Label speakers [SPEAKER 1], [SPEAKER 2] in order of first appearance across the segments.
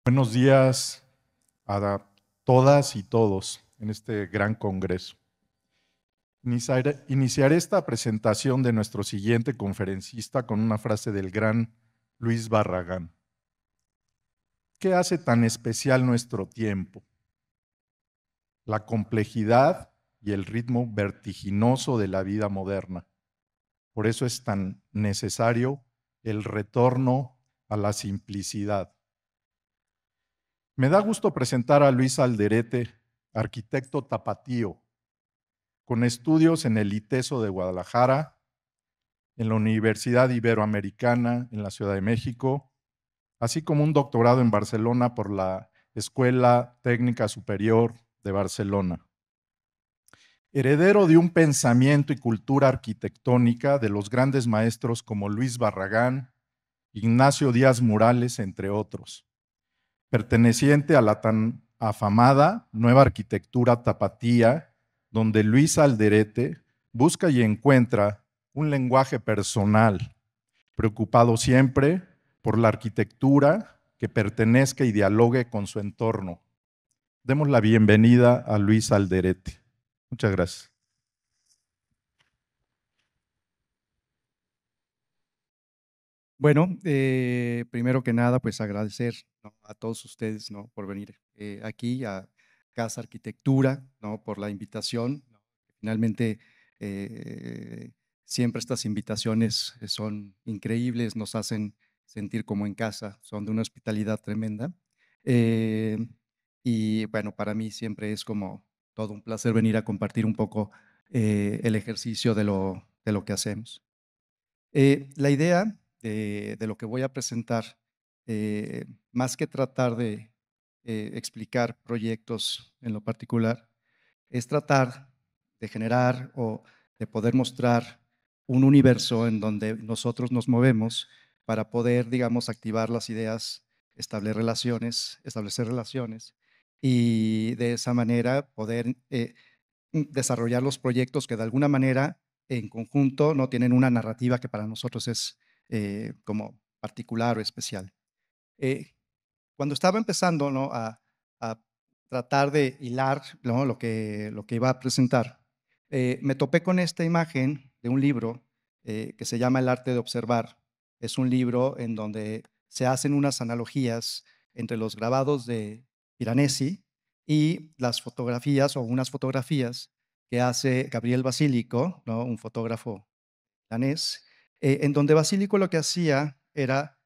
[SPEAKER 1] Buenos días a todas y todos en este gran congreso. Iniciaré esta presentación de nuestro siguiente conferencista con una frase del gran Luis Barragán. ¿Qué hace tan especial nuestro tiempo? La complejidad y el ritmo vertiginoso de la vida moderna. Por eso es tan necesario el retorno a la simplicidad. Me da gusto presentar a Luis Alderete, arquitecto tapatío, con estudios en el ITESO de Guadalajara, en la Universidad Iberoamericana en la Ciudad de México, así como un doctorado en Barcelona por la Escuela Técnica Superior de Barcelona. Heredero de un pensamiento y cultura arquitectónica de los grandes maestros como Luis Barragán, Ignacio Díaz Morales, entre otros, perteneciente a la tan afamada nueva arquitectura tapatía, donde Luis Alderete busca y encuentra un lenguaje personal, preocupado siempre por la arquitectura que pertenezca y dialogue con su entorno. Demos la bienvenida a Luis Alderete. Muchas gracias.
[SPEAKER 2] Bueno, primero que nada, pues agradecer, ¿no?, a todos ustedes, ¿no?, por venir aquí a Casa Arquitectura, ¿no?, por la invitación, ¿no? Finalmente, eh, siempre estas invitaciones son increíbles, nos hacen sentir como en casa, son de una hospitalidad tremenda. Eh, y bueno, para mí siempre es como todo un placer venir a compartir un poco el ejercicio de lo que hacemos. La idea de lo que voy a presentar, más que tratar de explicar proyectos en lo particular, es tratar de generar o de poder mostrar un universo en donde nosotros nos movemos para poder, digamos, activar las ideas, establecer relaciones y de esa manera poder desarrollar los proyectos que de alguna manera en conjunto no tienen una narrativa que para nosotros es como particular o especial. Eh, Cuando estaba empezando, ¿no?, a tratar de hilar, ¿no?, lo que iba a presentar, me topé con esta imagen de un libro que se llama El arte de observar. Es un libro en donde se hacen unas analogías entre los grabados de Piranesi y las fotografías o unas fotografías que hace Gabriel Basílico, ¿no?, un fotógrafo danés, en donde Basílico lo que hacía era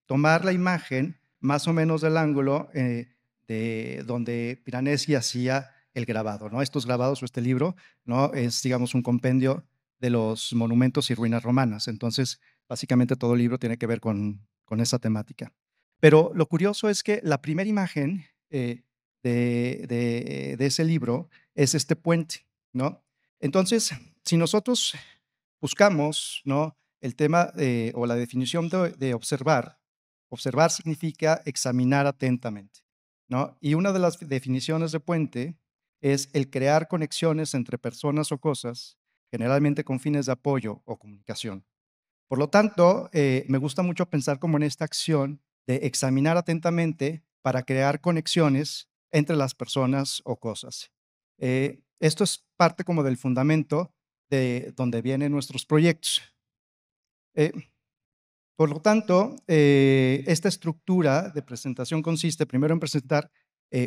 [SPEAKER 2] tomar la imagen más o menos del ángulo de donde Piranesi hacía el grabado, ¿no? Estos grabados o este libro, ¿no?, es, digamos, un compendio de los monumentos y ruinas romanas. Entonces, básicamente todo el libro tiene que ver con esa temática. Pero lo curioso es que la primera imagen de ese libro es este puente, ¿no? Entonces, si nosotros buscamos, ¿no?, el tema o la definición de observar, observar significa examinar atentamente, ¿no? Y una de las definiciones de puente es el crear conexiones entre personas o cosas, generalmente con fines de apoyo o comunicación. Por lo tanto, me gusta mucho pensar como en esta acción de examinar atentamente para crear conexiones entre las personas o cosas. Esto es parte como del fundamento de donde vienen nuestros proyectos. Eh, por lo tanto, esta estructura de presentación consiste primero en presentar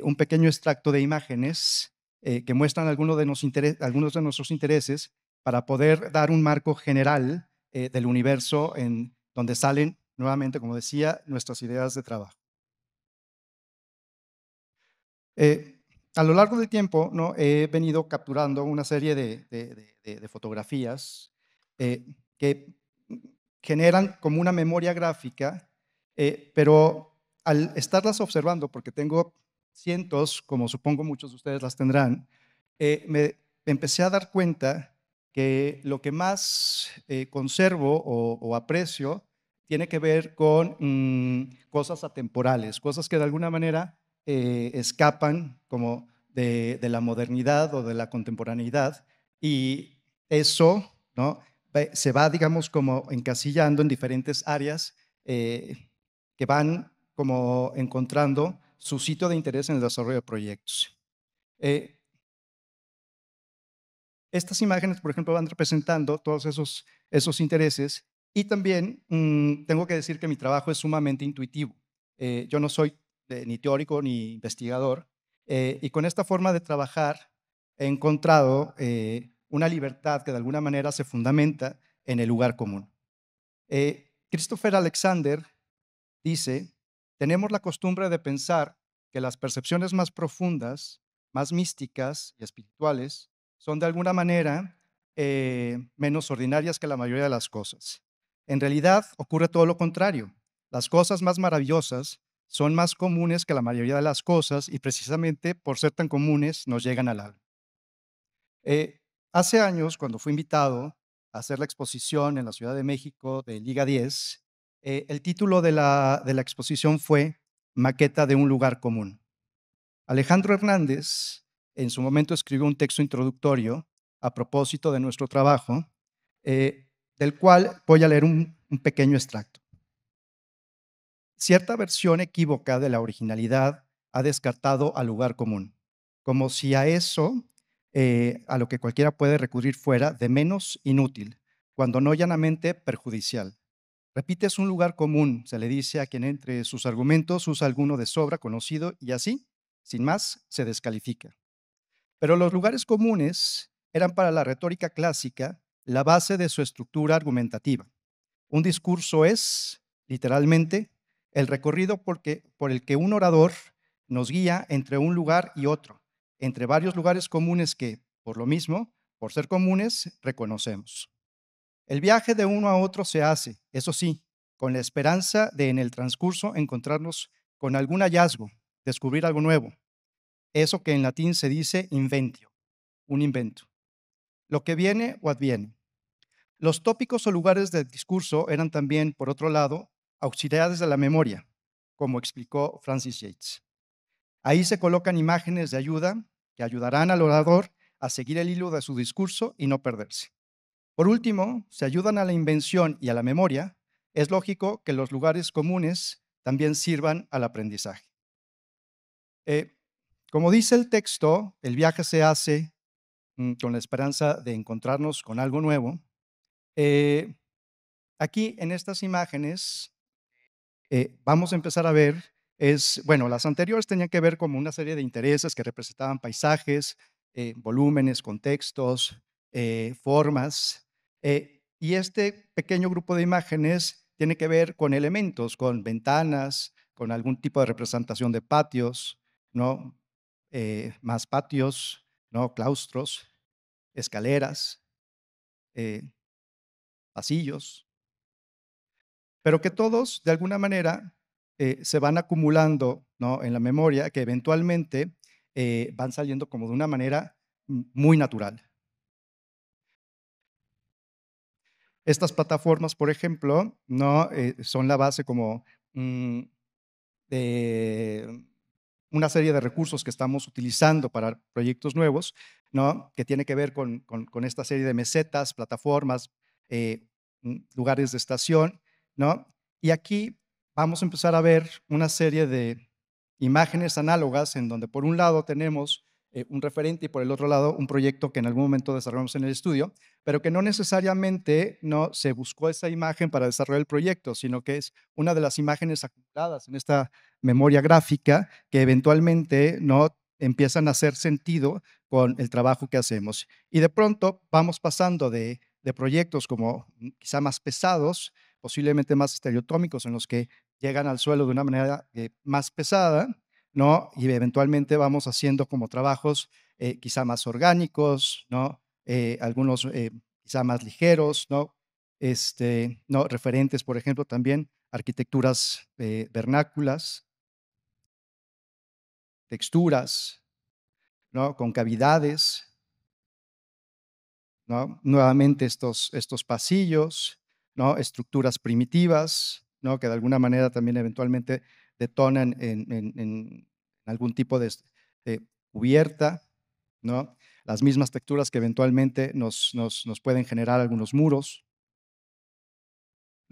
[SPEAKER 2] un pequeño extracto de imágenes que muestran algunos de nuestros intereses para poder dar un marco general del universo en donde salen, nuevamente, como decía, nuestras ideas de trabajo. Eh, a lo largo del tiempo, ¿no?, he venido capturando una serie de fotografías que generan como una memoria gráfica, pero al estarlas observando, porque tengo cientos, como supongo muchos de ustedes las tendrán, me empecé a dar cuenta que lo que más conservo o aprecio tiene que ver con cosas atemporales, cosas que de alguna manera escapan como de la modernidad o de la contemporaneidad, y eso, ¿no?, se va, digamos, como encasillando en diferentes áreas que van como encontrando su sitio de interés en el desarrollo de proyectos. Estas imágenes, por ejemplo, van representando todos esos intereses y también tengo que decir que mi trabajo es sumamente intuitivo. Yo no soy ni teórico ni investigador y con esta forma de trabajar he encontrado una libertad que de alguna manera se fundamenta en el lugar común. Christopher Alexander dice, tenemos la costumbre de pensar que las percepciones más profundas, más místicas y espirituales son de alguna manera menos ordinarias que la mayoría de las cosas. En realidad ocurre todo lo contrario. Las cosas más maravillosas son más comunes que la mayoría de las cosas y precisamente por ser tan comunes nos llegan al alma. Eh, Hace años, cuando fui invitado a hacer la exposición en la Ciudad de México de Liga 10, el título de la exposición fue Maqueta de un lugar común. Alejandro Hernández en su momento escribió un texto introductorio a propósito de nuestro trabajo, del cual voy a leer un pequeño extracto. Cierta versión equívoca de la originalidad ha descartado al lugar común, como si a eso, a lo que cualquiera puede recurrir fuera de menos inútil, cuando no llanamente perjudicial. Repites un lugar común, se le dice a quien entre sus argumentos usa alguno de sobra conocido y así, sin más, se descalifica. Pero los lugares comunes eran para la retórica clásica la base de su estructura argumentativa. Un discurso es, literalmente, el recorrido por el que un orador nos guía entre un lugar y otro, entre varios lugares comunes que, por lo mismo, por ser comunes, reconocemos. El viaje de uno a otro se hace, eso sí, con la esperanza de en el transcurso encontrarnos con algún hallazgo, descubrir algo nuevo. Eso que en latín se dice inventio, un invento. Lo que viene o adviene. Los tópicos o lugares del discurso eran también, por otro lado, auxiliares de la memoria, como explicó Francis Yates. Ahí se colocan imágenes de ayuda que ayudarán al orador a seguir el hilo de su discurso y no perderse. Por último, si ayudan a la invención y a la memoria, es lógico que los lugares comunes también sirvan al aprendizaje. Eh, Como dice el texto, el viaje se hace con la esperanza de encontrarnos con algo nuevo. Eh, Aquí en estas imágenes vamos a empezar a ver, bueno, las anteriores tenían que ver como una serie de intereses que representaban paisajes, volúmenes, contextos, formas, y este pequeño grupo de imágenes tiene que ver con elementos, con ventanas, con algún tipo de representación de patios, ¿no? Más patios, ¿no? Claustros, escaleras, eh, pasillos, pero que todos, de alguna manera, se van acumulando, ¿no?, en la memoria, que eventualmente van saliendo como de una manera muy natural. Estas plataformas, por ejemplo, ¿no?, son la base como mm, de una serie de recursos que estamos utilizando para proyectos nuevos, ¿no?, que tiene que ver con esta serie de mesetas, plataformas, lugares de estación, ¿no? Y aquí vamos a empezar a ver una serie de imágenes análogas en donde por un lado tenemos un referente y por el otro lado un proyecto que en algún momento desarrollamos en el estudio, pero que no necesariamente no se buscó esa imagen para desarrollar el proyecto, sino que es una de las imágenes acumuladas en esta memoria gráfica que eventualmente no empiezan a hacer sentido con el trabajo que hacemos. Y de pronto vamos pasando de proyectos como quizá más pesados, posiblemente más estereotómicos, en los que llegan al suelo de una manera más pesada, ¿no? Y eventualmente vamos haciendo como trabajos quizá más orgánicos, ¿no? Algunos quizá más ligeros, ¿no? ¿No? Referentes, por ejemplo, también arquitecturas vernáculas, texturas, ¿no? Con cavidades, ¿no? Nuevamente estos pasillos, ¿no? Estructuras primitivas, ¿no? Que de alguna manera también eventualmente detonan en algún tipo de cubierta, ¿no? Las mismas texturas que eventualmente nos pueden generar algunos muros,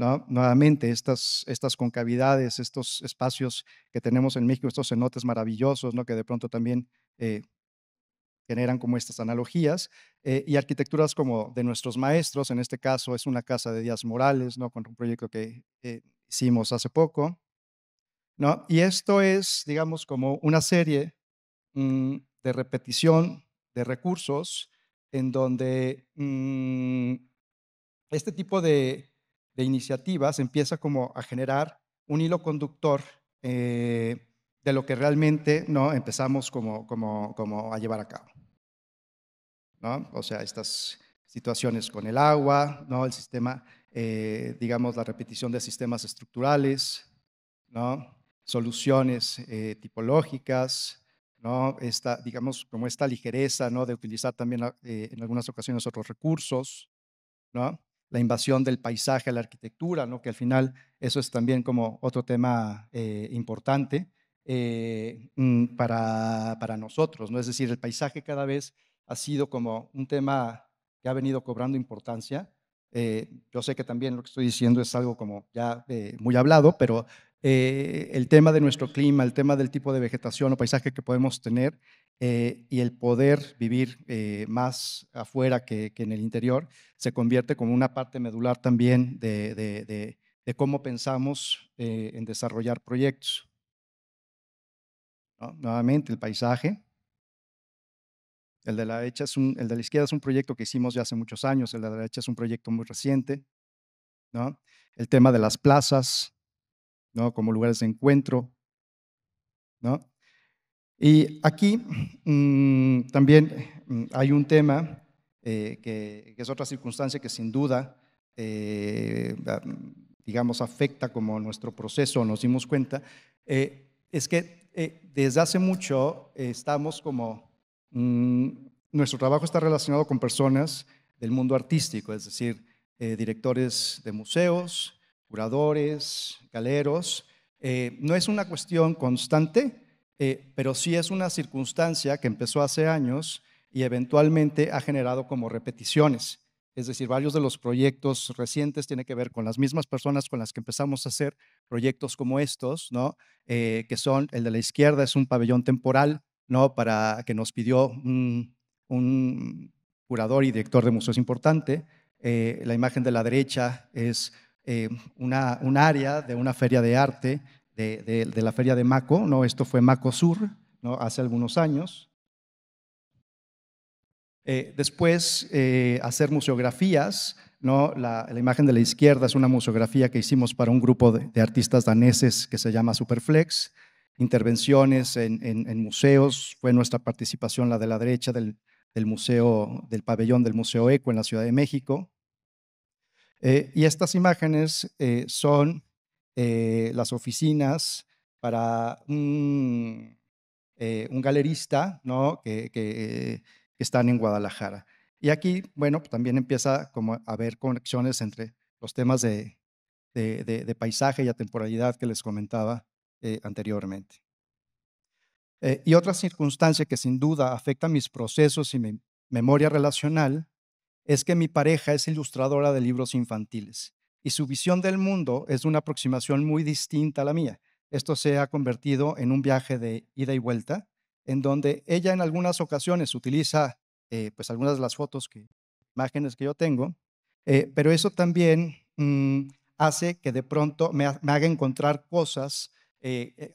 [SPEAKER 2] ¿no? Nuevamente, estas concavidades, estos espacios que tenemos en México, estos cenotes maravillosos, ¿no? Que de pronto también generan como estas analogías, y arquitecturas como de nuestros maestros, en este caso es una casa de Díaz Morales, ¿no? Con un proyecto que hicimos hace poco, ¿no? Y esto es, digamos, como una serie de repetición de recursos en donde este tipo de iniciativas empieza como a generar un hilo conductor de lo que realmente no empezamos como a llevar a cabo, ¿no? O sea, estas situaciones con el agua, ¿no? El sistema, digamos, la repetición de sistemas estructurales, ¿no? Soluciones tipológicas, ¿no? Esta, digamos, como esta ligereza, ¿no? De utilizar también en algunas ocasiones otros recursos, ¿no? La invasión del paisaje a la arquitectura, ¿no? Que al final eso es también como otro tema importante para nosotros, ¿no? Es decir, el paisaje cada vez ha sido como un tema que ha venido cobrando importancia. Yo sé que también lo que estoy diciendo es algo como ya muy hablado, pero el tema de nuestro clima, el tema del tipo de vegetación o paisaje que podemos tener y el poder vivir más afuera que en el interior, se convierte como una parte medular también de cómo pensamos en desarrollar proyectos, ¿no? Nuevamente, el paisaje. El de la derecha el de la izquierda es un proyecto que hicimos ya hace muchos años, el de la derecha es un proyecto muy reciente, ¿no? El tema de las plazas, ¿no? Como lugares de encuentro, ¿no? Y aquí también hay un tema que es otra circunstancia que sin duda, digamos, afecta como nuestro proceso, nos dimos cuenta, es que desde hace mucho estamos como, mm, nuestro trabajo está relacionado con personas del mundo artístico, es decir, directores de museos, curadores, galeros. No es una cuestión constante, pero sí es una circunstancia que empezó hace años y eventualmente ha generado como repeticiones. Es decir, varios de los proyectos recientes tienen que ver con las mismas personas con las que empezamos a hacer proyectos como estos, ¿no? Que son, el de la izquierda es un pabellón temporal, ¿no? Para que nos pidió un curador y director de museos importante. La imagen de la derecha es un área de una feria de arte de la feria de Maco, ¿no? Esto fue Maco Sur, ¿no? Hace algunos años. Después, hacer museografías, ¿no? La imagen de la izquierda es una museografía que hicimos para un grupo de artistas daneses que se llama Superflex. Intervenciones en museos, fue nuestra participación la de la derecha del museo, del pabellón del Museo Eco en la Ciudad de México. Y estas imágenes son las oficinas para un galerista, ¿no? Que están en Guadalajara. Y aquí, bueno, pues también empieza como a haber conexiones entre los temas de paisaje y atemporalidad que les comentaba anteriormente. Y otra circunstancia que sin duda afecta mis procesos y mi memoria relacional es que mi pareja es ilustradora de libros infantiles y su visión del mundo es una aproximación muy distinta a la mía. Esto se ha convertido en un viaje de ida y vuelta, en donde ella en algunas ocasiones utiliza pues algunas de las imágenes que yo tengo, pero eso también hace que de pronto me haga encontrar cosas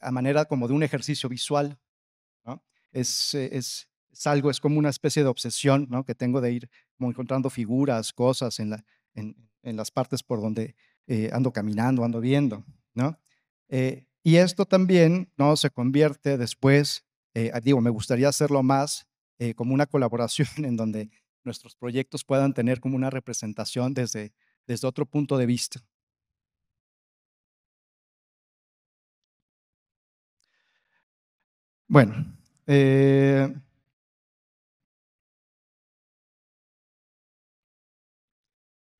[SPEAKER 2] a manera como de un ejercicio visual, ¿no? Es algo, es como una especie de obsesión, ¿no? Que tengo de ir como encontrando figuras, cosas en las partes por donde ando caminando, ando viendo, ¿no? Y esto también, ¿no? Se convierte después, digo, me gustaría hacerlo más como una colaboración en donde nuestros proyectos puedan tener como una representación desde otro punto de vista. Bueno, eh,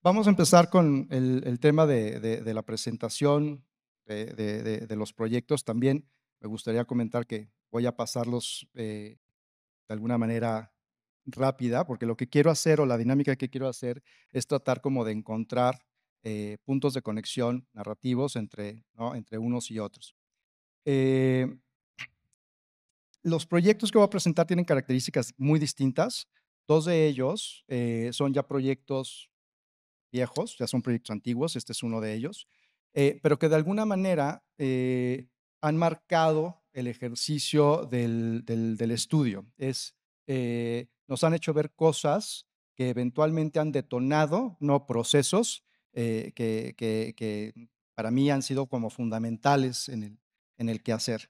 [SPEAKER 2] vamos a empezar con el tema de la presentación de los proyectos. También me gustaría comentar que voy a pasarlos de alguna manera rápida, porque lo que quiero hacer o la dinámica que quiero hacer es tratar como de encontrar puntos de conexión narrativos entre, ¿no?, entre unos y otros. Eh, los proyectos que voy a presentar tienen características muy distintas. Dos de ellos son ya proyectos viejos, ya son proyectos antiguos, este es uno de ellos, pero que de alguna manera han marcado el ejercicio del estudio. Nos han hecho ver cosas que eventualmente han detonado, no procesos que para mí han sido como fundamentales en el quehacer.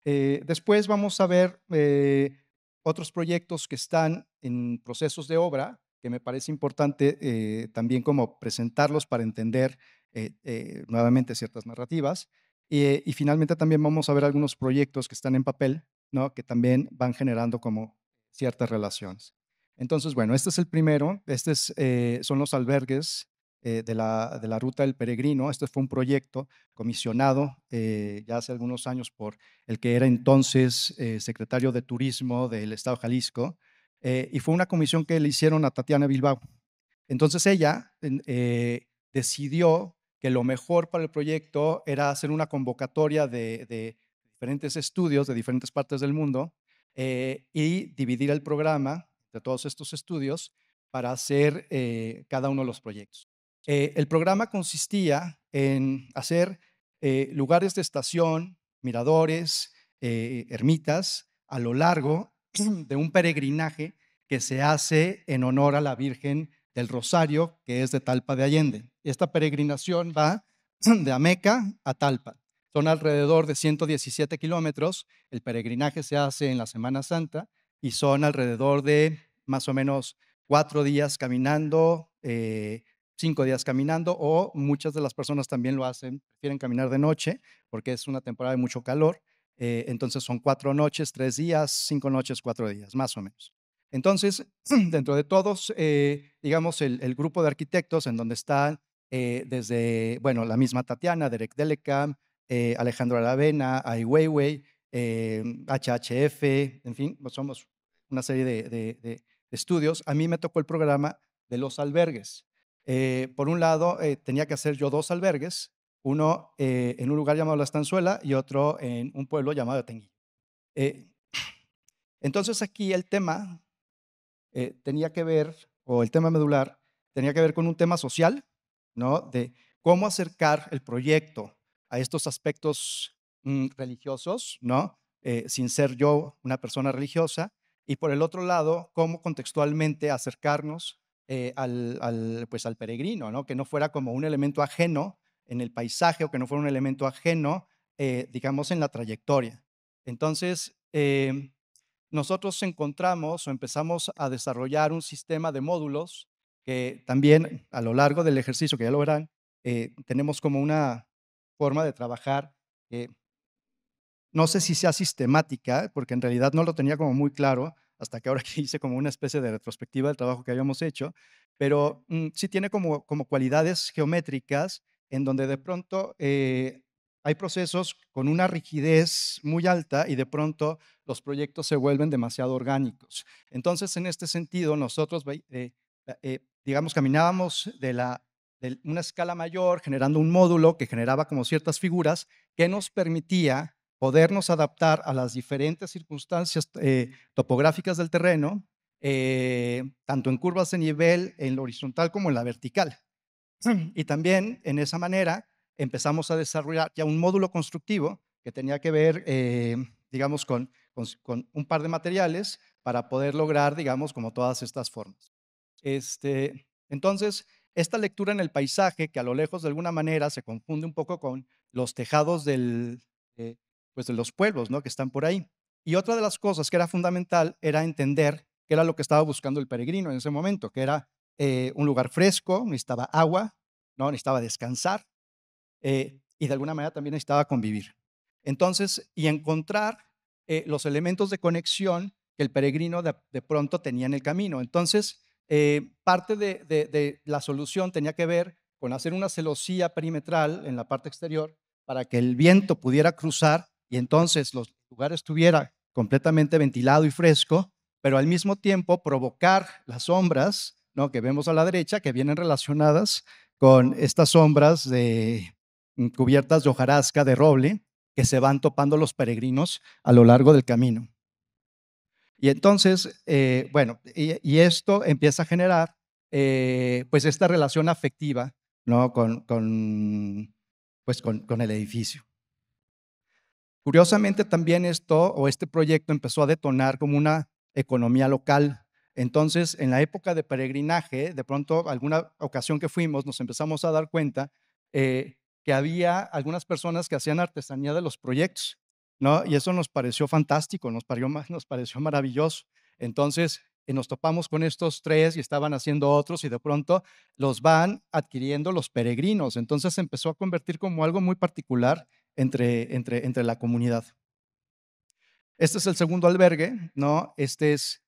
[SPEAKER 2] Después vamos a ver otros proyectos que están en procesos de obra, que me parece importante también como presentarlos para entender nuevamente ciertas narrativas. Y finalmente también vamos a ver algunos proyectos que están en papel, ¿no?, que también van generando como ciertas relaciones. Entonces, bueno, este es el primero, son los albergues de la Ruta del Peregrino. Este fue un proyecto comisionado ya hace algunos años por el que era entonces secretario de Turismo del Estado de Jalisco, y fue una comisión que le hicieron a Tatiana Bilbao. Entonces ella decidió que lo mejor para el proyecto era hacer una convocatoria de diferentes estudios de diferentes partes del mundo y dividir el programa de todos estos estudios para hacer cada uno de los proyectos. El programa consistía en hacer lugares de estación, miradores, ermitas a lo largo de un peregrinaje que se hace en honor a la Virgen del Rosario, que es de Talpa de Allende. Esta peregrinación va de Ameca a Talpa. Son alrededor de 117 kilómetros. El peregrinaje se hace en la Semana Santa y son alrededor de más o menos 4 días caminando, 5 días caminando, o muchas de las personas también lo hacen, prefieren caminar de noche porque es una temporada de mucho calor. Entonces son 4 noches, 3 días, 5 noches, 4 días, más o menos. Entonces, dentro de todos, digamos, el grupo de arquitectos en donde están desde, bueno, la misma Tatiana, Derek Delecam, Alejandro Aravena, Ai Weiwei, HHF, en fin, pues somos una serie de estudios. A mí me tocó el programa de los albergues. Por un lado, tenía que hacer yo 2 albergues, uno en un lugar llamado La Estanzuela y otro en un pueblo llamado Tenguillo. Eh, entonces aquí el tema tenía que ver, o el tema medular, tenía que ver con un tema social, ¿no?, de cómo acercar el proyecto a estos aspectos religiosos, ¿no?, sin ser yo una persona religiosa, y por el otro lado, cómo contextualmente acercarnos pues, al peregrino, ¿no?, que no fuera como un elemento ajeno en el paisaje o que no fuera un elemento ajeno, digamos, en la trayectoria. Entonces, nosotros encontramos o empezamos a desarrollar un sistema de módulos que también a lo largo del ejercicio, que ya lo verán, tenemos como una forma de trabajar que no sé si sea sistemática, porque en realidad no lo tenía como muy claro hasta que ahora que hice como una especie de retrospectiva del trabajo que habíamos hecho, pero sí tiene como cualidades geométricas en donde de pronto hay procesos con una rigidez muy alta y de pronto los proyectos se vuelven demasiado orgánicos. Entonces, en este sentido, nosotros, digamos, caminábamos de una escala mayor, generando un módulo que generaba como ciertas figuras que nos permitía podernos adaptar a las diferentes circunstancias topográficas del terreno, tanto en curvas de nivel, en lo horizontal como en la vertical. Y también en esa manera empezamos a desarrollar ya un módulo constructivo que tenía que ver, digamos, con un par de materiales para poder lograr, digamos, como todas estas formas. Entonces, esta lectura en el paisaje, que a lo lejos de alguna manera se confunde un poco con los tejados pues de los pueblos, ¿no?, que están por ahí. Y otra de las cosas que era fundamental era entender qué era lo que estaba buscando el peregrino en ese momento, que era un lugar fresco, necesitaba agua, ¿no?, necesitaba descansar y de alguna manera también necesitaba convivir. Entonces, y encontrar los elementos de conexión que el peregrino de pronto tenía en el camino. Entonces, parte de la solución tenía que ver con hacer una celosía perimetral en la parte exterior para que el viento pudiera cruzar y entonces los lugares estuviera completamente ventilado y fresco, pero al mismo tiempo provocar las sombras, ¿no?, que vemos a la derecha, que vienen relacionadas con estas sombras cubiertas de hojarasca de roble que se van topando los peregrinos a lo largo del camino. Y entonces, bueno, y esto empieza a generar, pues, esta relación afectiva, ¿no? Pues, con el edificio. Curiosamente, también esto, o este proyecto, empezó a detonar como una economía local. Entonces, en la época de peregrinaje, de pronto, alguna ocasión que fuimos, nos empezamos a dar cuenta, que había algunas personas que hacían artesanía de los proyectos, ¿no? Y eso nos pareció fantástico, nos pareció maravilloso. Entonces, nos topamos con estos 3 y estaban haciendo otros, y de pronto los van adquiriendo los peregrinos. Entonces, se empezó a convertir como algo muy particular entre la comunidad. Este es el segundo albergue, ¿no? Este es,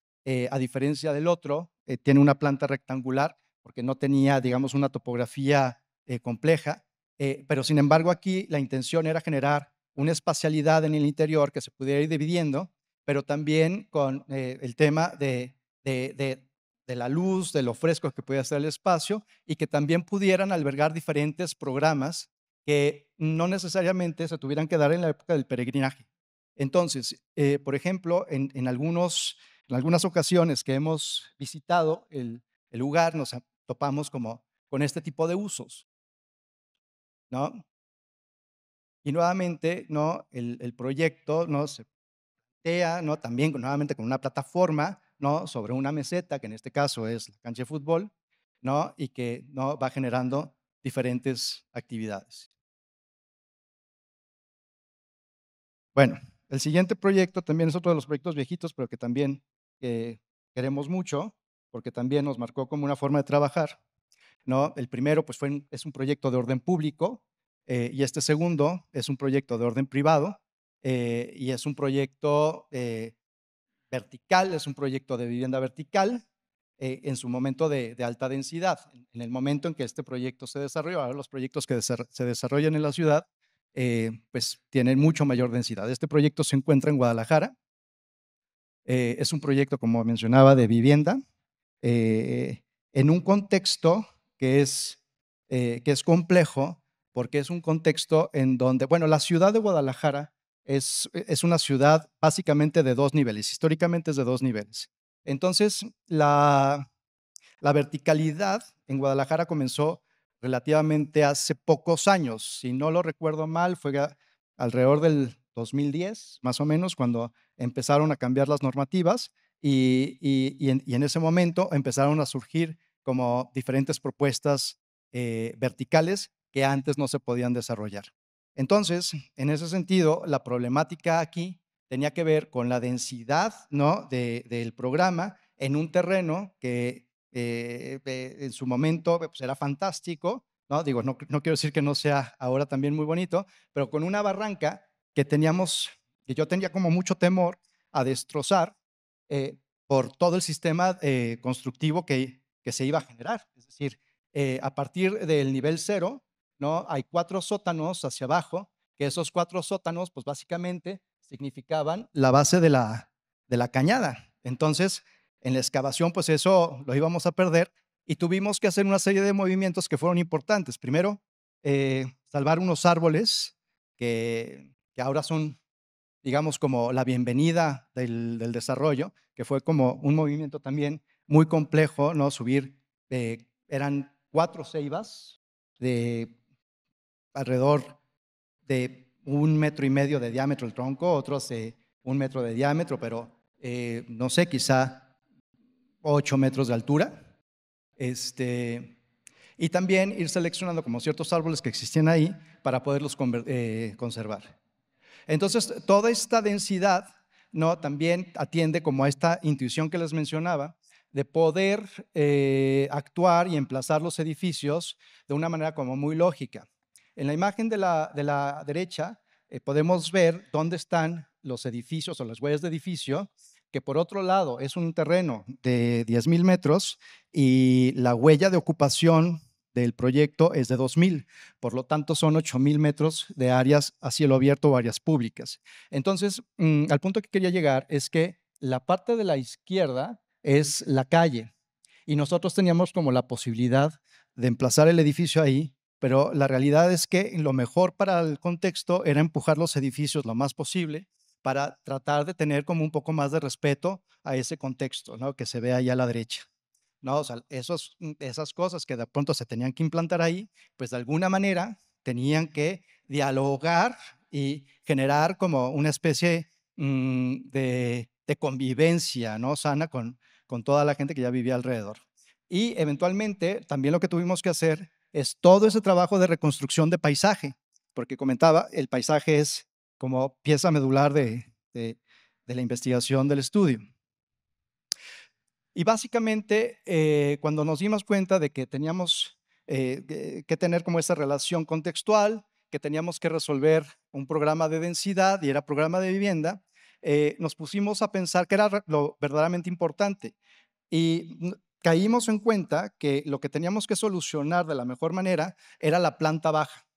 [SPEAKER 2] a diferencia del otro, tiene una planta rectangular, porque no tenía, digamos, una topografía, compleja, pero sin embargo, aquí la intención era generar una espacialidad en el interior que se pudiera ir dividiendo, pero también con, el tema de de de la luz, de lo fresco que podía ser el espacio, y que también pudieran albergar diferentes programas que no necesariamente se tuvieran que dar en la época del peregrinaje. Entonces, por ejemplo, en algunas ocasiones que hemos visitado el lugar, nos topamos como con este tipo de usos, ¿no? Y nuevamente, ¿no? El proyecto, ¿no? Se plantea, ¿no? También nuevamente con una plataforma, ¿no? Sobre una meseta, que en este caso es la cancha de fútbol, ¿no? Y que, ¿no? Va generando diferentes actividades. Bueno, el siguiente proyecto también es otro de los proyectos viejitos, pero que también queremos mucho, porque también nos marcó como una forma de trabajar, ¿no? El primero, pues, es un proyecto de orden público, y este segundo es un proyecto de orden privado, y es un proyecto vertical, es un proyecto de vivienda vertical, en su momento de alta densidad. En el momento en que este proyecto se desarrolló, ahora los proyectos que se desarrollan en la ciudad, pues tienen mucho mayor densidad. Este proyecto se encuentra en Guadalajara, es un proyecto, como mencionaba, de vivienda, en un contexto que es complejo, porque es un contexto en donde, bueno, la ciudad de Guadalajara es una ciudad básicamente de 2 niveles, históricamente es de 2 niveles. Entonces, la verticalidad en Guadalajara comenzó relativamente hace pocos años. Si no lo recuerdo mal, fue alrededor del 2010, más o menos, cuando empezaron a cambiar las normativas y en ese momento empezaron a surgir como diferentes propuestas verticales que antes no se podían desarrollar. Entonces, en ese sentido, la problemática aquí tenía que ver con la densidad, ¿no? Del programa en un terreno que en su momento pues, era fantástico, ¿no? Digo, no quiero decir que no sea ahora también muy bonito, pero con una barranca que yo tenía como mucho temor a destrozar por todo el sistema constructivo que se iba a generar. Es decir, a partir del nivel cero, ¿no? Hay 4 sótanos hacia abajo, que esos 4 sótanos, pues básicamente significaban la base de la cañada. Entonces, en la excavación, pues eso lo íbamos a perder y tuvimos que hacer una serie de movimientos que fueron importantes. Primero, salvar unos árboles que ahora son, digamos, como la bienvenida del desarrollo, que fue como un movimiento también muy complejo, ¿no? Subir, eran 4 ceibas de alrededor de 1,5 metros de diámetro el tronco, otros de 1 metro de diámetro, pero no sé, quizá 8 metros de altura. Y también ir seleccionando como ciertos árboles que existían ahí para poderlos conservar. Entonces, toda esta densidad, ¿no? También atiende como a esta intuición que les mencionaba de poder actuar y emplazar los edificios de una manera como muy lógica. En la imagen de la derecha podemos ver dónde están los edificios o las huellas de edificio, que por otro lado es un terreno de 10,000 metros y la huella de ocupación del proyecto es de 2,000, por lo tanto son 8,000 metros de áreas a cielo abierto o áreas públicas. Entonces, al punto que quería llegar es que la parte de la izquierda es la calle y nosotros teníamos como la posibilidad de emplazar el edificio ahí, pero la realidad es que lo mejor para el contexto era empujar los edificios lo más posible para tratar de tener como un poco más de respeto a ese contexto, ¿no? Que se ve ahí a la derecha, ¿no? O sea, esas cosas que de pronto se tenían que implantar ahí, pues de alguna manera tenían que dialogar y generar como una especie de convivencia, ¿no? Sana con toda la gente que ya vivía alrededor. Y eventualmente también lo que tuvimos que hacer es todo ese trabajo de reconstrucción de paisaje, porque comentaba, el paisaje es como pieza medular de la investigación del estudio. Y básicamente, cuando nos dimos cuenta de que teníamos que tener como esa relación contextual, que teníamos que resolver un programa de densidad y era programa de vivienda, nos pusimos a pensar que era lo verdaderamente importante. Y caímos en cuenta que lo que teníamos que solucionar de la mejor manera era la planta baja.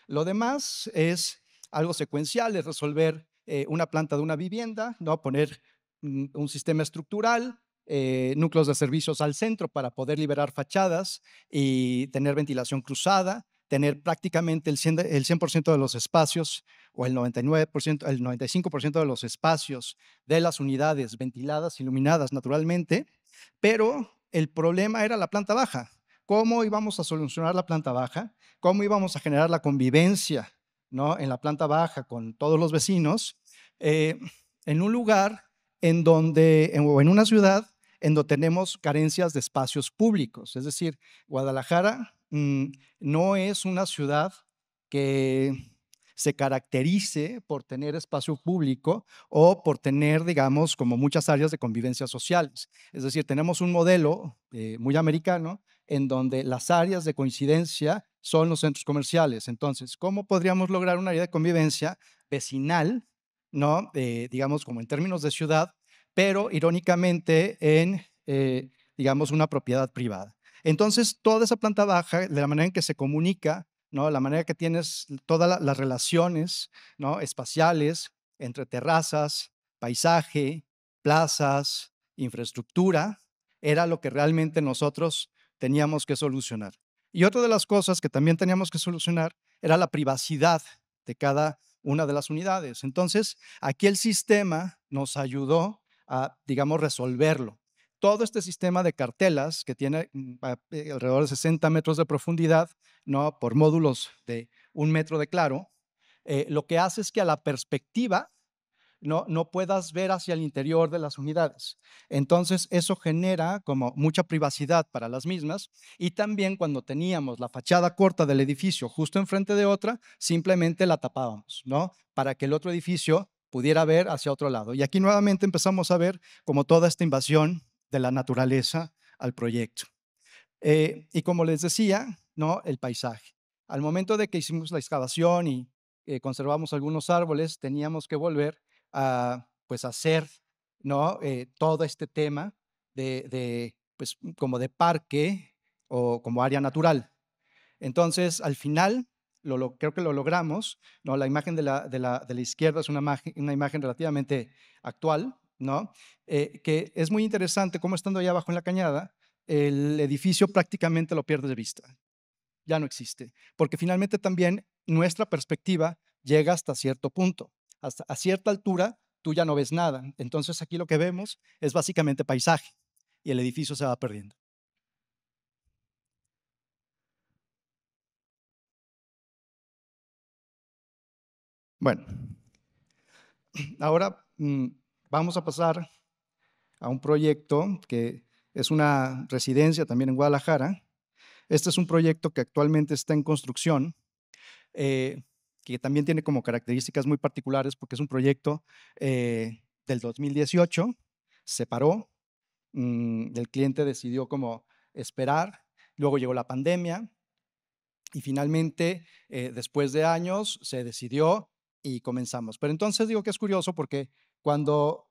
[SPEAKER 2] Lo demás es algo secuencial, es resolver una planta de una vivienda, ¿no? Poner un sistema estructural, núcleos de servicios al centro para poder liberar fachadas y tener ventilación cruzada, tener prácticamente el 100% de los espacios o el 99%, el 95% de los espacios de las unidades ventiladas, iluminadas naturalmente, pero el problema era la planta baja. ¿Cómo íbamos a solucionar la planta baja? ¿Cómo íbamos a generar la convivencia, ¿no? En la planta baja con todos los vecinos, eh, en un lugar o en una ciudad en donde tenemos carencias de espacios públicos? Es decir, Guadalajara no es una ciudad que se caracterice por tener espacio público o por tener, digamos, como muchas áreas de convivencia sociales. Es decir, tenemos un modelo muy americano en donde las áreas de coincidencia son los centros comerciales. Entonces, ¿cómo podríamos lograr un área de convivencia vecinal, ¿no? Digamos, como en términos de ciudad, pero irónicamente en, digamos, una propiedad privada? Entonces, toda esa planta baja, de la manera en que se comunica, ¿no? La manera que tienes todas las relaciones, ¿no? Espaciales entre terrazas, paisaje, plazas, infraestructura, era lo que realmente nosotros teníamos que solucionar. Y otra de las cosas que también teníamos que solucionar era la privacidad de cada una de las unidades. Entonces, aquí el sistema nos ayudó a, digamos, resolverlo. Todo este sistema de cartelas que tiene alrededor de 60 metros de profundidad, ¿no? Por módulos de 1 metro de claro, lo que hace es que a la perspectiva no puedas ver hacia el interior de las unidades. Entonces, eso genera como mucha privacidad para las mismas y también cuando teníamos la fachada corta del edificio justo enfrente de otra, simplemente la tapábamos, ¿no? Para que el otro edificio pudiera ver hacia otro lado. Y aquí nuevamente empezamos a ver como toda esta invasión de la naturaleza al proyecto. Y como les decía, ¿no? El paisaje. Al momento de que hicimos la excavación y conservamos algunos árboles, teníamos que volver a pues hacer, ¿no? Todo este tema pues como de parque o como área natural. Entonces, al final, creo que lo logramos, ¿no? La imagen de la izquierda es una imagen relativamente actual, ¿no? Que es muy interesante cómo estando allá abajo en la cañada, el edificio prácticamente lo pierdes de vista, ya no existe, porque finalmente también nuestra perspectiva llega hasta cierto punto, hasta a cierta altura tú ya no ves nada, entonces aquí lo que vemos es básicamente paisaje y el edificio se va perdiendo. Bueno, ahora vamos a pasar a un proyecto que es una residencia también en Guadalajara. Este es un proyecto que actualmente está en construcción, eh, que también tiene como características muy particulares porque es un proyecto del 2018, se paró, el cliente decidió como esperar, luego llegó la pandemia y finalmente, después de años, se decidió y comenzamos. Pero entonces digo que es curioso porque cuando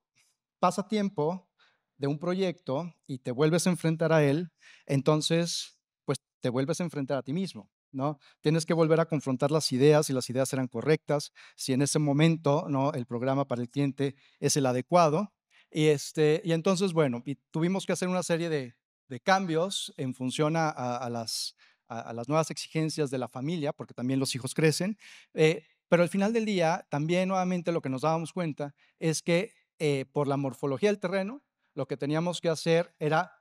[SPEAKER 2] pasa tiempo de un proyecto y te vuelves a enfrentar a él, entonces, pues te vuelves a enfrentar a ti mismo, ¿no? Tienes que volver a confrontar las ideas, si las ideas eran correctas, si en ese momento, ¿no? El programa para el cliente es el adecuado. Y entonces, bueno, y tuvimos que hacer una serie de de cambios en función a las nuevas exigencias de la familia, porque también los hijos crecen. Pero al final del día, también nuevamente lo que nos dábamos cuenta es que por la morfología del terreno, lo que teníamos que hacer era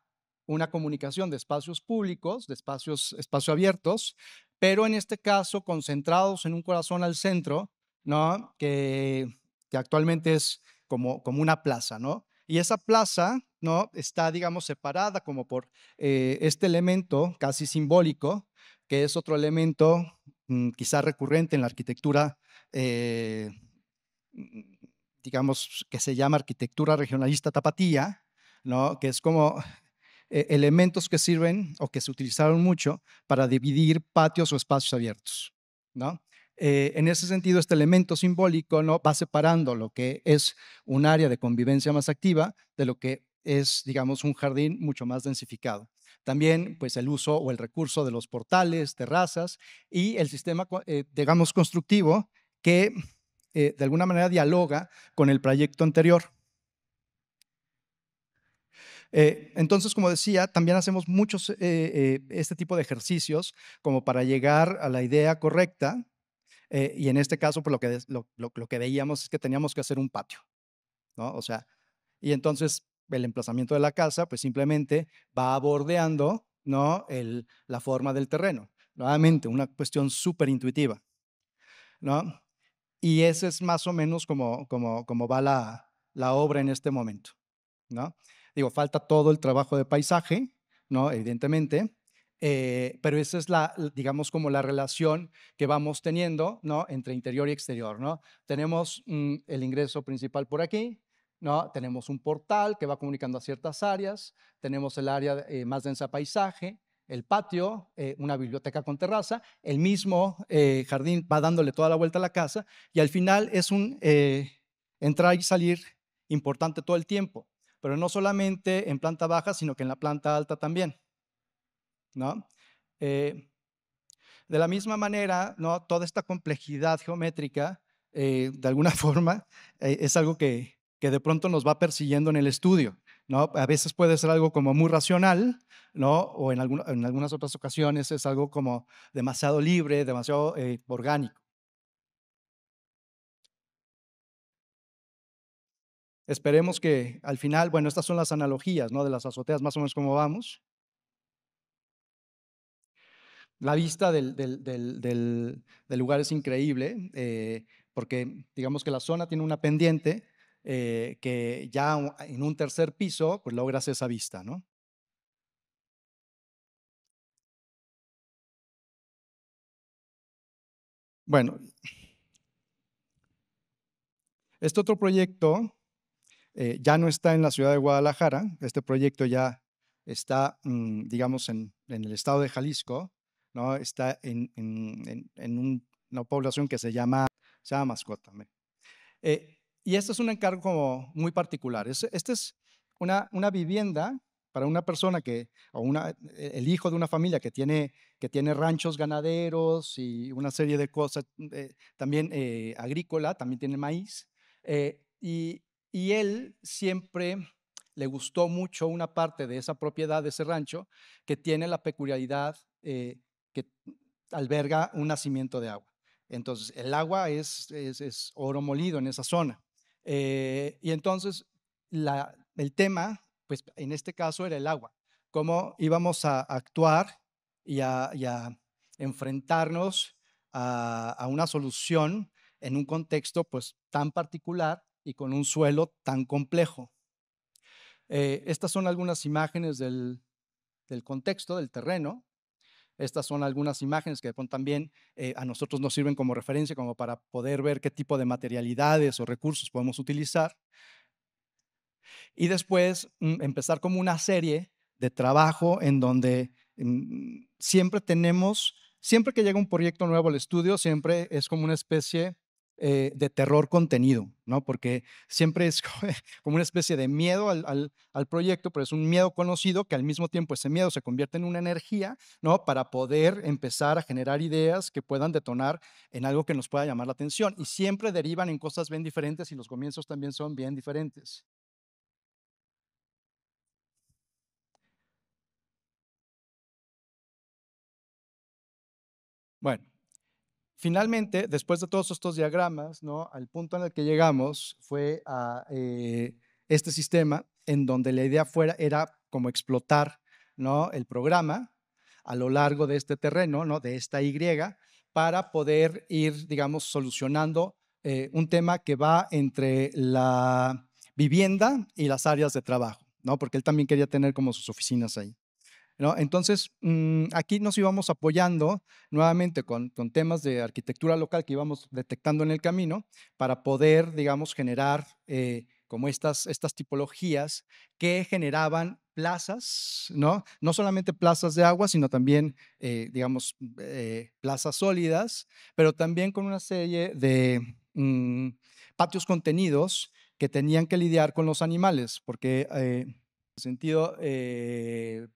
[SPEAKER 2] una comunicación de espacios públicos, de espacios abiertos, pero en este caso concentrados en un corazón al centro, ¿no? Que actualmente es como una plaza, ¿no? Y esa plaza, ¿no? Está, digamos, separada como por este elemento casi simbólico, que es otro elemento quizá recurrente en la arquitectura, mm, digamos, que se llama arquitectura regionalista tapatía, ¿no? Que es como elementos que sirven o que se utilizaron mucho para dividir patios o espacios abiertos, ¿no? En ese sentido, este elemento simbólico, ¿no? Va separando lo que es un área de convivencia más activa de lo que es, digamos, un jardín mucho más densificado. También, pues, el uso o el recurso de los portales, terrazas y el sistema, digamos, constructivo que de alguna manera dialoga con el proyecto anterior. Entonces, como decía, también hacemos muchos este tipo de ejercicios como para llegar a la idea correcta. Y en este caso, pues lo que veíamos es que teníamos que hacer un patio, ¿no? O sea, y entonces el emplazamiento de la casa, pues simplemente va bordeando, ¿no? La forma del terreno. Nuevamente, una cuestión súper intuitiva, ¿no? Y ese es más o menos como va la obra en este momento, ¿no? Digo, falta todo el trabajo de paisaje, ¿no? Evidentemente, pero esa es digamos, como la relación que vamos teniendo, ¿no? Entre interior y exterior, ¿no? Tenemos el ingreso principal por aquí, ¿no? Tenemos un portal que va comunicando a ciertas áreas, tenemos el área más densa paisaje, el patio, una biblioteca con terraza, el mismo jardín va dándole toda la vuelta a la casa y al final es un entrar y salir importante todo el tiempo, pero no solamente en planta baja, sino que en la planta alta también, ¿no? Eh, de la misma manera, ¿no? Toda esta complejidad geométrica, de alguna forma, es algo que de pronto nos va persiguiendo en el estudio, ¿no? A veces puede ser algo como muy racional, ¿no? O en algunas otras ocasiones es algo como demasiado libre, demasiado orgánico. Esperemos que al final, bueno, estas son las analogías, ¿no? De las azoteas, más o menos como vamos. La vista del lugar es increíble, porque digamos que la zona tiene una pendiente que ya en un tercer piso, pues logras esa vista, ¿no? Bueno, este otro proyecto ya no está en la ciudad de Guadalajara, este proyecto ya está, digamos, en el estado de Jalisco, ¿no? Está una población que se llama Mascota. Y este es un encargo como muy particular. Este es una vivienda para una persona el hijo de una familia que tiene ranchos ganaderos y una serie de cosas, también agrícola, también tiene maíz. Y él siempre le gustó mucho una parte de esa propiedad, de ese rancho, que tiene la peculiaridad que alberga un nacimiento de agua. Entonces, el agua es oro molido en esa zona. Y entonces, el tema, pues en este caso era el agua. Cómo íbamos a actuar y a enfrentarnos a una solución en un contexto pues tan particular y con un suelo tan complejo. Estas son algunas imágenes del contexto, del terreno. Estas son algunas imágenes que también a nosotros nos sirven como referencia, como para poder ver qué tipo de materialidades o recursos podemos utilizar. Y después empezar como una serie de trabajo en donde siempre que llega un proyecto nuevo al estudio, siempre es como una especie de terror contenido, ¿no? Porque siempre es como una especie de miedo al proyecto, pero es un miedo conocido que al mismo tiempo ese miedo se convierte en una energía, ¿no? Para poder empezar a generar ideas que puedan detonar en algo que nos pueda llamar la atención. Y siempre derivan en cosas bien diferentes y los comienzos también son bien diferentes. Bueno, finalmente, después de todos estos diagramas, ¿no? Al punto en el que llegamos fue a este sistema en donde la idea era como explotar, ¿no? El programa a lo largo de este terreno, ¿no? De esta Y, para poder ir, digamos, solucionando un tema que va entre la vivienda y las áreas de trabajo, ¿no? Porque él también quería tener como sus oficinas ahí. ¿No? Entonces, aquí nos íbamos apoyando nuevamente con temas de arquitectura local que íbamos detectando en el camino para poder, digamos, generar como estas tipologías que generaban plazas, ¿no? No solamente plazas de agua, sino también, digamos, plazas sólidas, pero también con una serie de patios contenidos que tenían que lidiar con los animales, porque sentido,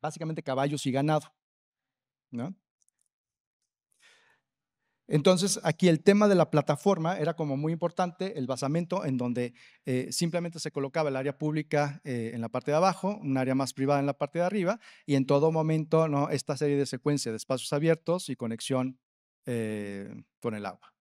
[SPEAKER 2] básicamente caballos y ganado, ¿no? Entonces, aquí el tema de la plataforma era como muy importante, el basamento en donde simplemente se colocaba el área pública en la parte de abajo, un área más privada en la parte de arriba, y en todo momento, ¿no? Esta serie de secuencia de espacios abiertos y conexión con el agua.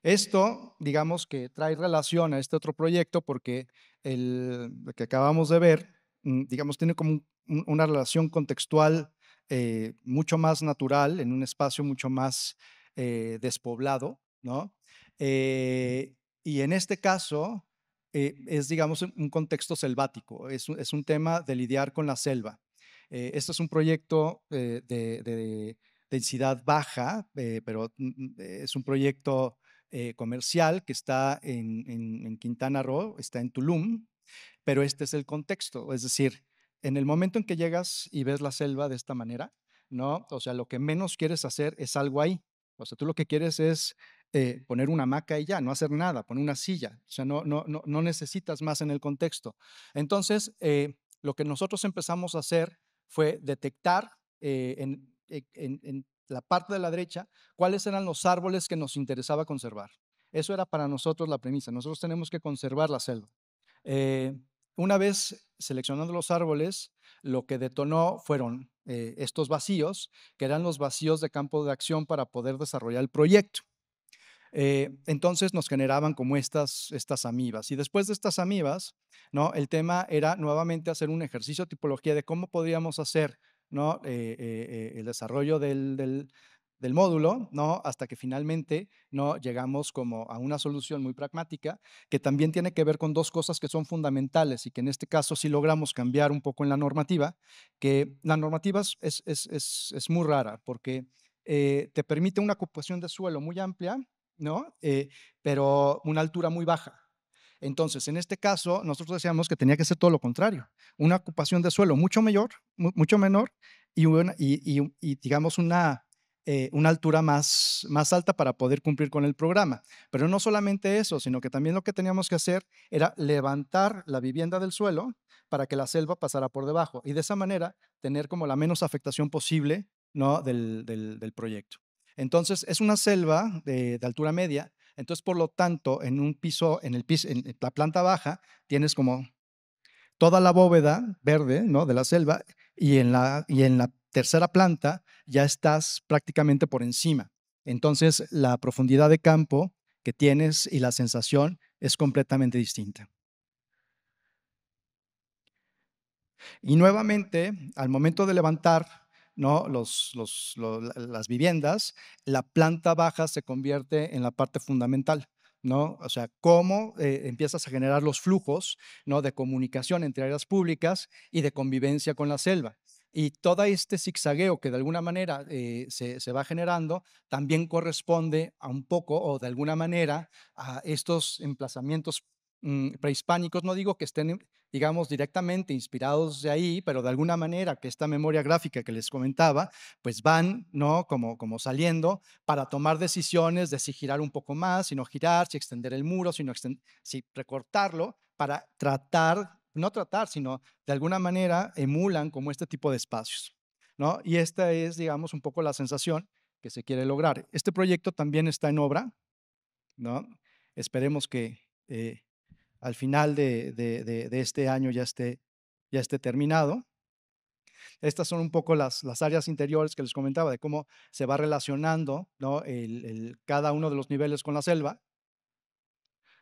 [SPEAKER 2] Esto, digamos que trae relación a este otro proyecto porque lo que acabamos de ver, digamos, tiene como una relación contextual mucho más natural, en un espacio mucho más despoblado, ¿no? Y en este caso es, digamos, un contexto selvático, es un tema de lidiar con la selva. Este es un proyecto de densidad baja, pero es un proyecto comercial que está en Quintana Roo, está en Tulum, pero este es el contexto, es decir, en el momento en que llegas y ves la selva de esta manera, ¿no? O sea, lo que menos quieres hacer es algo ahí. O sea, tú lo que quieres es poner una hamaca y ya, no hacer nada, poner una silla. O sea, no necesitas más en el contexto. Entonces, lo que nosotros empezamos a hacer fue detectar en la parte de la derecha cuáles eran los árboles que nos interesaba conservar. Eso era para nosotros la premisa. Nosotros tenemos que conservar la selva. Eh, una vez seleccionando los árboles, lo que detonó fueron estos vacíos, que eran los vacíos de campo de acción para poder desarrollar el proyecto. Entonces nos generaban como estas amibas. Y después de estas amibas, ¿no? El tema era nuevamente hacer un ejercicio de tipología de cómo podríamos hacer, ¿no? El desarrollo del módulo, ¿no? Hasta que finalmente, ¿no? Llegamos como a una solución muy pragmática que también tiene que ver con dos cosas que son fundamentales y que en este caso sí logramos cambiar un poco en la normativa, que la normativa es muy rara porque te permite una ocupación de suelo muy amplia, ¿no? Pero una altura muy baja. Entonces, en este caso, nosotros decíamos que tenía que ser todo lo contrario, una ocupación de suelo mucho mayor, mucho menor y digamos una altura más alta para poder cumplir con el programa. Pero no solamente eso, sino que también lo que teníamos que hacer era levantar la vivienda del suelo para que la selva pasara por debajo y de esa manera tener como la menos afectación posible, ¿no? del proyecto. Entonces, es una selva de altura media, entonces, por lo tanto, en un piso, en la planta baja, tienes como toda la bóveda verde, ¿no? De la selva, y en la tercera planta ya estás prácticamente por encima. Entonces, la profundidad de campo que tienes y la sensación es completamente distinta. Y nuevamente, al momento de levantar, ¿no? Las viviendas, la planta baja se convierte en la parte fundamental, ¿no? O sea, cómo empiezas a generar los flujos, ¿no? De comunicación entre áreas públicas y de convivencia con la selva. Y todo este zigzagueo que de alguna manera se va generando también corresponde a un poco o de alguna manera a estos emplazamientos prehispánicos. No digo que estén digamos, directamente inspirados de ahí, pero de alguna manera que esta memoria gráfica que les comentaba, pues van, ¿no? Como saliendo para tomar decisiones de si girar un poco más, si no girar, si extender el muro, si recortarlo, para tratar, no tratar, sino de alguna manera emulan como este tipo de espacios, ¿no? Y esta es, digamos, un poco la sensación que se quiere lograr. Este proyecto también está en obra, ¿no? Esperemos que al final de este año ya esté terminado. Estas son un poco las áreas interiores que les comentaba, de cómo se va relacionando, ¿no? Cada uno de los niveles con la selva,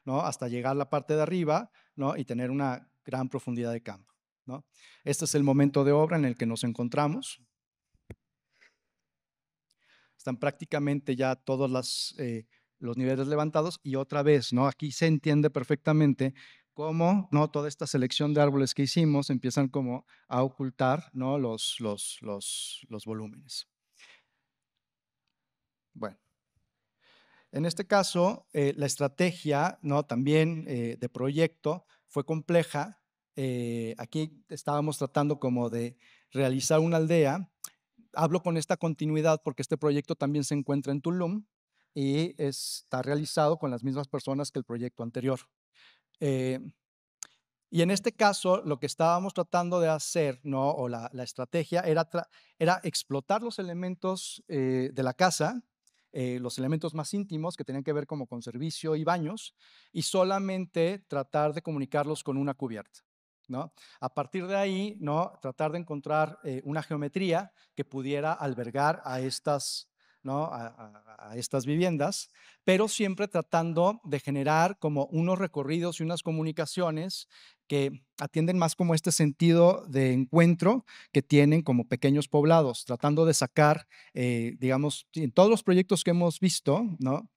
[SPEAKER 2] ¿no? Hasta llegar a la parte de arriba, ¿no? Y tener una gran profundidad de campo, ¿no? Este es el momento de obra en el que nos encontramos. Están prácticamente ya todos los niveles levantados y otra vez, ¿no? Aquí se entiende perfectamente cómo, ¿no? Toda esta selección de árboles que hicimos empiezan como a ocultar, ¿no? Los volúmenes. Bueno, en este caso, la estrategia, ¿no? También de proyecto fue compleja. Aquí estábamos tratando como de realizar una aldea. Hablo con esta continuidad porque este proyecto también se encuentra en Tulum y está realizado con las mismas personas que el proyecto anterior. Eh, y en este caso, lo que estábamos tratando de hacer, ¿no? O la estrategia era explotar los elementos de la casa, los elementos más íntimos que tenían que ver como con servicio y baños, y solamente tratar de comunicarlos con una cubierta, ¿no? A partir de ahí, ¿no? Tratar de encontrar una geometría que pudiera albergar a estas, ¿no? A estas viviendas, pero siempre tratando de generar como unos recorridos y unas comunicaciones que atienden más como este sentido de encuentro que tienen como pequeños poblados, tratando de sacar, digamos, en todos los proyectos que hemos visto, ¿no?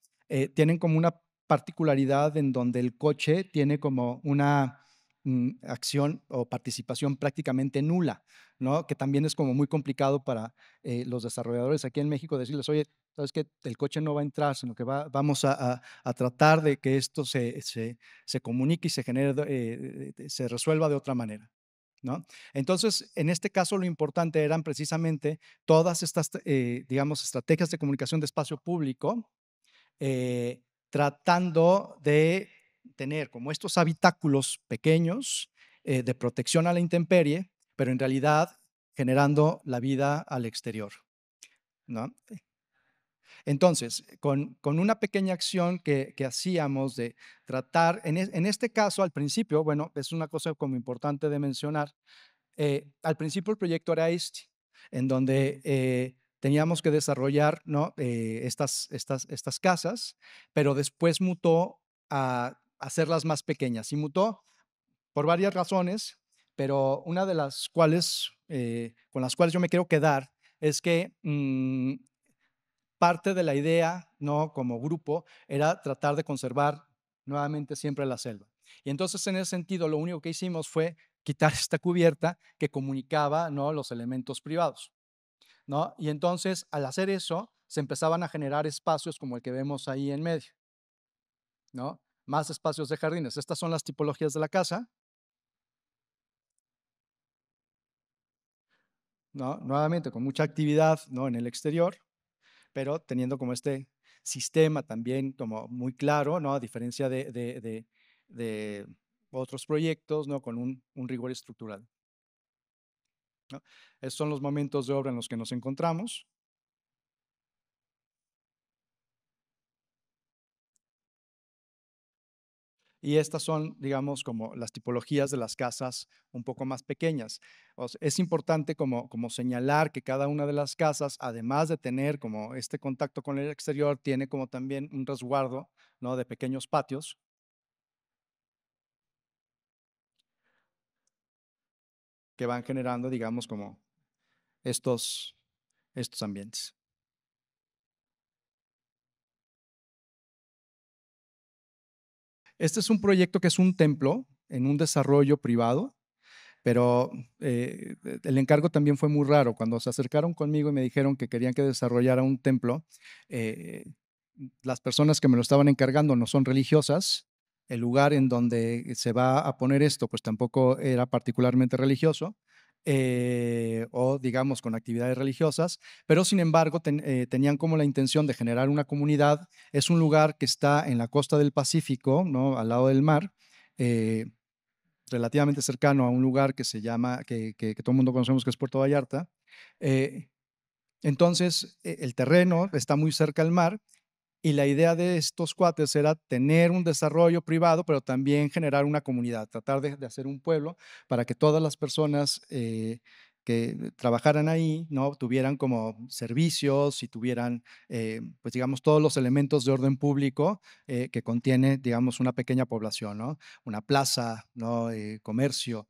[SPEAKER 2] Tienen como una particularidad en donde el coche tiene como una acción o participación prácticamente nula, ¿no? Que también es como muy complicado para los desarrolladores aquí en México decirles, oye, sabes que el coche no va a entrar, sino que vamos a tratar de que esto se comunique y se genere, se resuelva de otra manera, ¿no? Entonces, en este caso, lo importante eran precisamente todas estas, digamos, estrategias de comunicación de espacio público, eh, tratando de tener como estos habitáculos pequeños de protección a la intemperie, pero en realidad generando la vida al exterior, ¿no? Entonces, con una pequeña acción que hacíamos de tratar, en este caso al principio, bueno, es una cosa como importante de mencionar, al principio el proyecto era este, en donde teníamos que desarrollar, ¿no? Estas casas, pero después mutó a hacerlas más pequeñas y mutó por varias razones, pero una de las cuales, con las cuales yo me quiero quedar, es que parte de la idea, ¿no? Como grupo, era tratar de conservar nuevamente siempre la selva. Y entonces, en ese sentido, lo único que hicimos fue quitar esta cubierta que comunicaba, ¿no? Los elementos privados, ¿no? Y entonces, al hacer eso, se empezaban a generar espacios como el que vemos ahí en medio, ¿no? Más espacios de jardines. Estas son las tipologías de la casa, ¿no? Nuevamente, con mucha actividad, ¿no? En el exterior, pero teniendo como este sistema también como muy claro, ¿no? A diferencia de otros proyectos, ¿no? Con un rigor estructural, ¿no? Esos son los momentos de obra en los que nos encontramos. Y estas son, digamos, como las tipologías de las casas un poco más pequeñas. Es importante como señalar que cada una de las casas, además de tener como este contacto con el exterior, tiene como también un resguardo, ¿no? De pequeños patios que van generando, digamos, como estos, estos ambientes. Este es un proyecto que es un templo en un desarrollo privado, pero el encargo también fue muy raro. Cuando se acercaron conmigo y me dijeron que querían que desarrollara un templo, eh, las personas que me lo estaban encargando no son religiosas. El lugar en donde se va a poner esto, pues tampoco era particularmente religioso, o digamos con actividades religiosas, pero sin embargo tenían como la intención de generar una comunidad. Es un lugar que está en la costa del Pacífico, ¿no? Al lado del mar. eh, Relativamente cercano a un lugar que se llama, que todo el mundo conocemos que es Puerto Vallarta. Eh, entonces, el terreno está muy cerca al mar y la idea de estos cuates era tener un desarrollo privado, pero también generar una comunidad, tratar de hacer un pueblo para que todas las personas que trabajaran ahí, ¿no? Tuvieran como servicios y tuvieran, pues, digamos, todos los elementos de orden público, que contiene, digamos, una pequeña población, ¿no? Una plaza, ¿no? Comercio,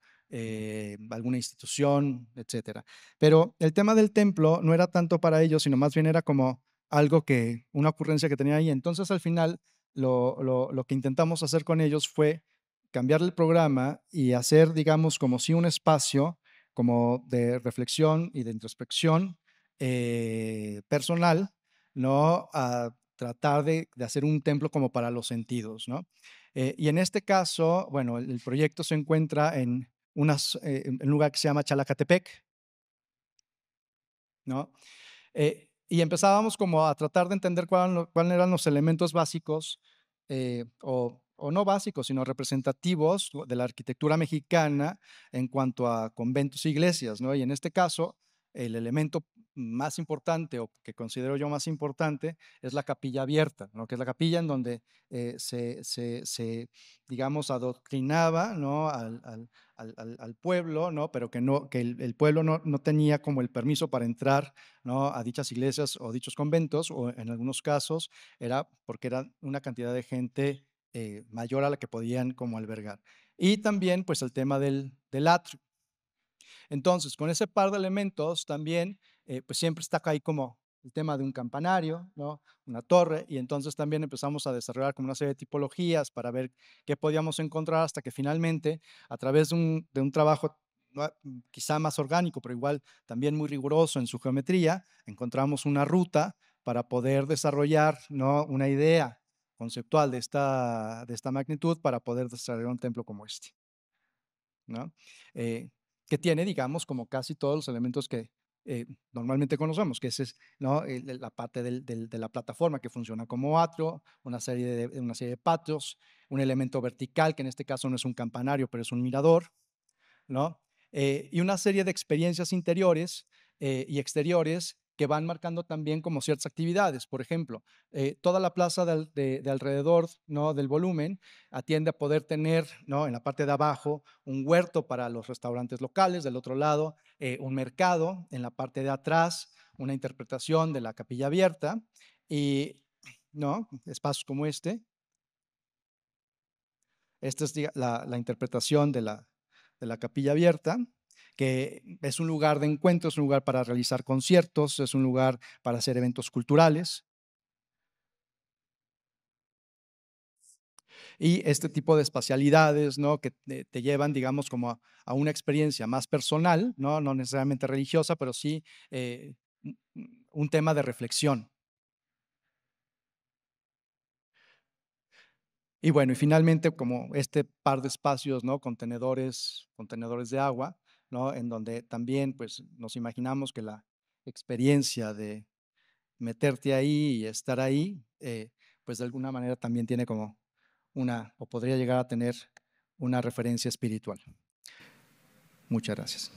[SPEAKER 2] alguna institución, etcétera. Pero el tema del templo no era tanto para ellos, sino más bien era como algo que una ocurrencia que tenía ahí. Entonces, al final, lo que intentamos hacer con ellos fue cambiar el programa y hacer, digamos, como si un espacio como de reflexión y de introspección, personal, ¿no? A tratar de hacer un templo como para los sentidos, ¿no? Y en este caso, bueno, el proyecto se encuentra en un lugar que se llama Chalacatepec, ¿no? Y empezábamos como a tratar de entender cuáles eran los elementos básicos, o no básicos, sino representativos de la arquitectura mexicana en cuanto a conventos e iglesias, ¿no? Y en este caso, el elemento más importante, o que considero yo más importante, es la capilla abierta, ¿no? Que es la capilla en donde digamos, adoctrinaba, ¿no? Al pueblo, ¿no? Pero que, no, que el pueblo no tenía como el permiso para entrar, ¿no? A dichas iglesias o dichos conventos, o en algunos casos era porque era una cantidad de gente mayor a la que podían como albergar. Y también pues el tema del atrio. Entonces, con ese par de elementos también, pues siempre está ahí como el tema de un campanario, ¿no? Una torre, y entonces también empezamos a desarrollar como una serie de tipologías para ver qué podíamos encontrar hasta que finalmente, a través de un trabajo quizá más orgánico, pero igual también muy riguroso en su geometría, encontramos una ruta para poder desarrollar, ¿no? Una idea conceptual de esta magnitud para poder desarrollar un templo como este, ¿no? Eh, que tiene, digamos, como casi todos los elementos que normalmente conocemos, que ¿no? La parte de la plataforma que funciona como atrio, una serie de patios, un elemento vertical, que en este caso no es un campanario, pero es un mirador, ¿no? Y una serie de experiencias interiores y exteriores que van marcando también como ciertas actividades. Por ejemplo, toda la plaza de alrededor, ¿no? Del volumen atiende a poder tener, ¿no? En la parte de abajo un huerto para los restaurantes locales, del otro lado un mercado, en la parte de atrás una interpretación de la capilla abierta y, ¿no? Espacios como este. Esta es la interpretación de la capilla abierta, que es un lugar de encuentro, es un lugar para realizar conciertos, es un lugar para hacer eventos culturales. Y este tipo de espacialidades, ¿no? Que te llevan, digamos, como a una experiencia más personal, ¿no? No necesariamente religiosa, pero sí un tema de reflexión. Y bueno, y finalmente, como este par de espacios, ¿no? Contenedores de agua, ¿no? En donde también, pues, nos imaginamos que la experiencia de meterte ahí y estar ahí, pues, de alguna manera también tiene como o podría llegar a tener una referencia espiritual. Muchas gracias.